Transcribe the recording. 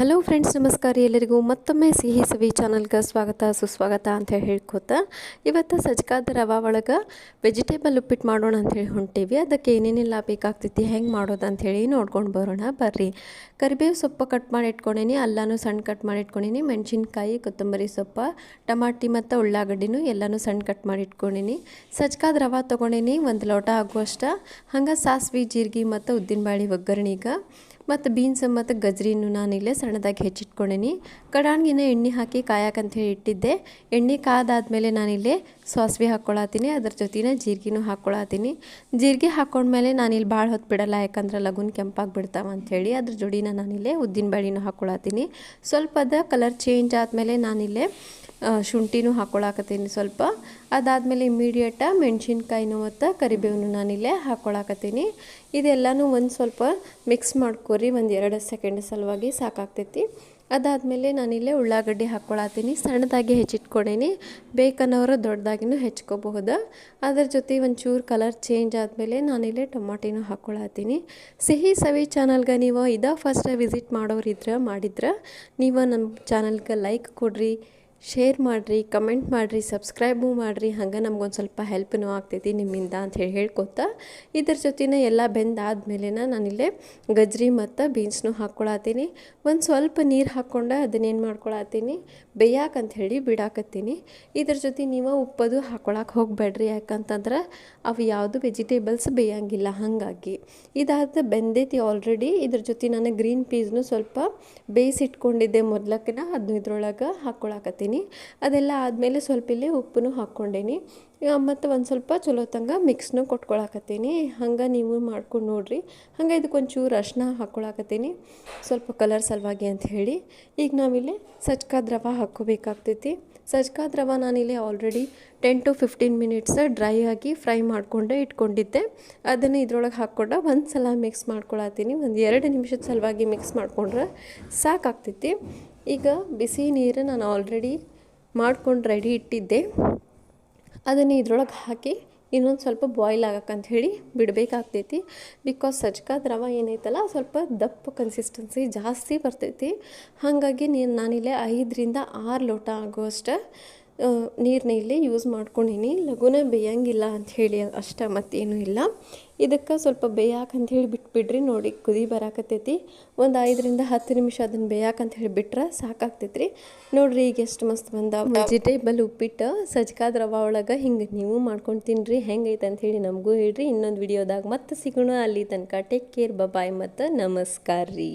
Hello friends, ನಮಸ್ಕಾರ. ಎಲ್ಲರಿಗೂ ಮತ್ತೊಮ್ಮೆ ಸಿಹಿ ಸವಿ ಚಾನಲ್ಗೆ ಸ್ವಾಗತ ಸುಸ್ವಾಗತ ಅಂತ ಹೇಳ್ಕೊತ ಇವತ್ತು ಸಜ್ಕಾದ ರವಾ ಒಳಗೆ ವೆಜಿಟೇಬಲ್ ಉಪ್ಪಿಟ್ಟು ಮಾಡೋಣ ಅಂಥೇಳಿ ಹೊಂಟೀವಿ. ಅದಕ್ಕೆ ಏನೇನೆಲ್ಲ ಬೇಕಾಗ್ತೈತಿ, ಹೆಂಗೆ ಮಾಡೋದು ಅಂಥೇಳಿ ನೋಡ್ಕೊಂಡು ಬರೋಣ ಬರ್ರಿ. ಕರಿಬೇವು ಸೊಪ್ಪು ಕಟ್ ಮಾಡಿ ಇಟ್ಕೊಂಡೀನಿ, ಅಲ್ಲನೂ ಸಣ್ಣ ಕಟ್ ಮಾಡಿ ಇಟ್ಕೊಂಡೀನಿ, ಮೆಣಸಿನ್ಕಾಯಿ, ಕೊತ್ತಂಬರಿ ಸೊಪ್ಪು, ಟಮಾಟಿ ಮತ್ತು ಉಳ್ಳಾಗಡ್ಡಿನೂ ಎಲ್ಲನೂ ಸಣ್ಣ ಕಟ್ ಮಾಡಿ ಇಟ್ಕೊಂಡೀನಿ. ಸಜ್ಕಾದ ರವಾ ತೊಗೊಂಡೀನಿ, 1 ಲೋಟ ಆಗುವಷ್ಟು. ಹಂಗೆ ಸಾಸಿವೆ, ಜೀರಿಗೆ ಮತ್ತು ಉದ್ದಿನಬೇಳೆ ಒಗ್ಗರಣೆಗೆ ಮತ್ತು ಬೀನ್ಸ್ ಮತ್ತು ಗಜ್ರಿನೂ ನಾನಿಲ್ಲೇ ಸಣ್ಣದಾಗಿ ಹೆಚ್ಚಿಟ್ಕೊಂಡೀನಿ. ಕಡಾಣಿಗೆ ಎಣ್ಣೆ ಹಾಕಿ ಕಾಯಕ್ಕಂತ ಹೇಳಿ ಇಟ್ಟಿದ್ದೆ. ಎಣ್ಣೆ ಕಾದಾದ್ಮೇಲೆ ನಾನಿಲ್ಲೇ ಸಾಸಿವೆ ಹಾಕ್ಕೊಳತ್ತೀನಿ, ಅದ್ರ ಜೊತೆನೇ ಜೀರಿಗೆನೂ ಹಾಕ್ಕೊಳತ್ತೀನಿ. ಜೀರಿಗೆ ಹಾಕ್ಕೊಂಡ್ಮೇಲೆ ನಾನಿಲ್ಲಿ ಭಾಳ ಹೊತ್ತು ಬಿಡಲ್ಲ, ಯಾಕಂದ್ರೆ ಲಗುನ್ ಕೆಂಪಾಗಿ ಬಿಡ್ತಾವ ಅಂಥೇಳಿ ಅದ್ರ ಜೋಡಿನ ನಾನಿಲ್ಲೇ ಉದ್ದಿನಬೇಳೆನೂ ಹಾಕ್ಕೊಳತ್ತೀನಿ. ಸ್ವಲ್ಪ ಅದು ಕಲರ್ ಚೇಂಜ್ ಆದಮೇಲೆ ನಾನಿಲ್ಲೇ ಶುಂಠಿನೂ ಹಾಕ್ಕೊಳಕತ್ತೀನಿ ಸ್ವಲ್ಪ. ಅದಾದಮೇಲೆ ಇಮ್ಮಿಡಿಯೇಟ ಮೆಣಸಿನ್ಕಾಯಿನೂ ಮತ್ತು ಕರಿಬೇವನ್ನು ನಾನಿಲ್ಲೇ ಹಾಕ್ಕೊಳಕತ್ತೀನಿ. ಇದೆಲ್ಲನೂ ಒಂದು ಸ್ವಲ್ಪ ಮಿಕ್ಸ್ ಮಾಡ್ಕೊರಿ, 1-2 ಸೆಕೆಂಡ್ ಸಲುವಾಗಿ ಸಾಕಾಗ್ತೈತಿ. ಅದಾದಮೇಲೆ ನಾನಿಲ್ಲೇ ಉಳ್ಳಾಗಡ್ಡಿ ಹಾಕ್ಕೊಳತ್ತೀನಿ, ಸಣ್ಣದಾಗಿ ಹೆಚ್ಚಿಟ್ಕೊಂಡೀನಿ. ಬೇಕನ್ನೋರು ದೊಡ್ಡದಾಗಿನೂ ಹೆಚ್ಕೋಬಹುದು. ಅದ್ರ ಜೊತೆ ಒಂಚೂರು ಕಲರ್ ಚೇಂಜ್ ಆದಮೇಲೆ ನಾನಿಲ್ಲೇ ಟೊಮಾಟಿನೂ ಹಾಕ್ಕೊಳತ್ತೀನಿ. ಸಿಹಿ ಸವಿ ಚಾನಲ್ಗೆ ನೀವು ಫಸ್ಟ್ ವಿಸಿಟ್ ಮಾಡಿದ್ರೆ ನೀವು ನಮ್ಮ ಚಾನಲ್ಗೆ ಲೈಕ್ ಕೊಡ್ರಿ, ಶೇರ್ ಮಾಡಿರಿ, ಕಮೆಂಟ್ ಮಾಡಿರಿ, ಸಬ್ಸ್ಕ್ರೈಬು ಮಾಡಿರಿ. ಹಂಗೆ ನಮ್ಗೊಂದು ಸ್ವಲ್ಪ ಹೆಲ್ಪ್ನೂ ಆಗ್ತೈತಿ ನಿಮ್ಮಿಂದ ಅಂಥೇಳಿ ಹೇಳ್ಕೊತ ಇದ್ರ ಜೊತೆನೇ ಎಲ್ಲ ಬೆಂದಾದ್ಮೇಲೆ ನಾನಿಲ್ಲೇ ಗಜ್ರಿ ಮತ್ತು ಬೀನ್ಸ್ನೂ ಹಾಕ್ಕೊಳತ್ತೀನಿ. ಒಂದು ಸ್ವಲ್ಪ ನೀರು ಹಾಕ್ಕೊಂಡು ಅದನ್ನೇನು ಮಾಡ್ಕೊಳತ್ತೀನಿ, ಬೇಯಾಕಂತ ಹೇಳಿ ಬಿಡಾಕತ್ತೀನಿ. ಇದ್ರ ಜೊತೆ ನೀವು ಉಪ್ಪದು ಹಾಕ್ಕೊಳಕ್ಕೆ ಹೋಗಬೇಡ್ರಿ, ಯಾಕಂತಂದ್ರೆ ಅವು ಯಾವುದು ವೆಜಿಟೇಬಲ್ಸ್ ಬೇಯಂಗಿಲ್ಲ. ಹಾಗಾಗಿ ಇದಾದ ಬೆಂದೈತಿ ಆಲ್ರೆಡಿ. ಇದ್ರ ಜೊತೆ ನಾನು ಗ್ರೀನ್ ಪೀಸ್ನು ಸ್ವಲ್ಪ ಬೇಯಿಸಿಟ್ಕೊಂಡಿದ್ದೆ ಮೊದ್ಲಕ್ಕನ, ಅದನ್ನ ಇದ್ರೊಳಗೆ ಹಾಕ್ಕೊಳಕತ್ತೀನಿ. ಅದೆಲ್ಲ ಆದಮೇಲೆ ಸ್ವಲ್ಪ ಇಲ್ಲಿ ಉಪ್ಪನ್ನು ಹಾಕ್ಕೊಂಡೇನಿ ಮತ್ತು ಒಂದು ಸ್ವಲ್ಪ ಚಲೋ ತಂಗ ಮಿಕ್ಸ್ನು ಕೊಟ್ಕೊಳಕತ್ತೀನಿ. ಹಂಗೆ ನೀವು ಮಾಡ್ಕೊಂಡು ನೋಡಿರಿ. ಹಂಗೆ ಇದಕ್ಕೊಂಚೂರು ಅರಿಶಿನ ಹಾಕ್ಕೊಳಕತ್ತೀನಿ, ಸ್ವಲ್ಪ ಕಲರ್ ಸಲುವಾಗಿ ಅಂತ ಹೇಳಿ. ಈಗ ನಾವಿಲ್ಲಿ ಸಜ್ಕಾದ ರವೆ ಹಾಕ್ಕೋಬೇಕಾಗ್ತೈತಿ. ಸಜ್ಕಾದ ರವೆ ನಾನಿಲ್ಲಿ ಆಲ್ರೆಡಿ 10 to 15 ಮಿನಿಟ್ಸ್ ಡ್ರೈ ಆಗಿ ಫ್ರೈ ಮಾಡಿಕೊಂಡು ಇಟ್ಕೊಂಡಿದ್ದೆ. ಅದನ್ನು ಇದ್ರೊಳಗೆ ಹಾಕ್ಕೊಂಡು ಒಂದು ಸಲ ಮಿಕ್ಸ್ ಮಾಡ್ಕೊಳತ್ತೀನಿ. 1-2 ನಿಮಿಷದ ಸಲುವಾಗಿ ಮಿಕ್ಸ್ ಮಾಡ್ಕೊಂಡ್ರೆ ಸಾಕಾಗ್ತೈತಿ. ಈಗ ಬಿಸಿ ನೀರು ನಾನು ಆಲ್ರೆಡಿ ಮಾಡ್ಕೊಂಡು ರೆಡಿ ಇಟ್ಟಿದ್ದೆ, ಅದನ್ನು ಇದ್ರೊಳಗೆ ಹಾಕಿ ಇನ್ನೊಂದು ಸ್ವಲ್ಪ ಬಾಯ್ಲ್ ಆಗಕ್ಕಂತ ಹೇಳಿ ಬಿಡಬೇಕಾಗ್ತೈತಿ. ಬಿಕಾಸ್ ಸಜ್ಕಾದ ರವೆ ಏನೈತಲ್ಲ ಸ್ವಲ್ಪ ದಪ್ಪ ಕನ್ಸಿಸ್ಟೆನ್ಸಿ ಜಾಸ್ತಿ ಬರ್ತೈತಿ. ಹಾಗಾಗಿ ನಾನಿಲ್ಲೇ 5-6 ಲೋಟ ಆಗುವಷ್ಟು ನೀರನ್ನ ಇಲ್ಲಿ ಯೂಸ್ ಮಾಡ್ಕೊಂಡೀನಿ. ಲಘುನ ಬೇಯಂಗಿಲ್ಲ ಅಂಥೇಳಿ ಅಷ್ಟೇ, ಮತ್ತೇನೂ ಇಲ್ಲ. ಇದಕ್ಕೆ ಸ್ವಲ್ಪ ಬೇಯಾಕಂತ ಹೇಳಿ ಬಿಟ್ಬಿಡ್ರಿ. ನೋಡಿ ಕುದಿ ಬರಾಕತ್ತೈತಿ. ಒಂದು 5-10 ನಿಮಿಷ ಅದನ್ನು ಬೇಯಾಕಂತ ಹೇಳಿ ಬಿಟ್ರೆ ಸಾಕಾಗ್ತೈತ್ರಿ. ನೋಡ್ರಿ ಈಗ ಎಷ್ಟು ಮಸ್ತ್ ಬಂದ ವೆಜಿಟೇಬಲ್ ಉಪ್ಪಿಟ್ಟು ಸಜ್ಕಾದ ರವೆ ಒಳಗೆ. ಹಿಂಗೆ ನೀವು ಮಾಡ್ಕೊಂಡು ತಿನ್ನಿರಿ, ಹೆಂಗೈತೆ ಅಂಥೇಳಿ ನಮಗೂ ಹೇಳ್ರಿ. ಇನ್ನೊಂದು ವಿಡಿಯೋದಾಗ ಮತ್ತೆ ಸಿಗೋಣ. ಅಲ್ಲಿ ತನಕ ಟೇಕ್ ಕೇರ್, ಬಾಯ್ ಮತ್ತು ನಮಸ್ಕಾರ ರೀ.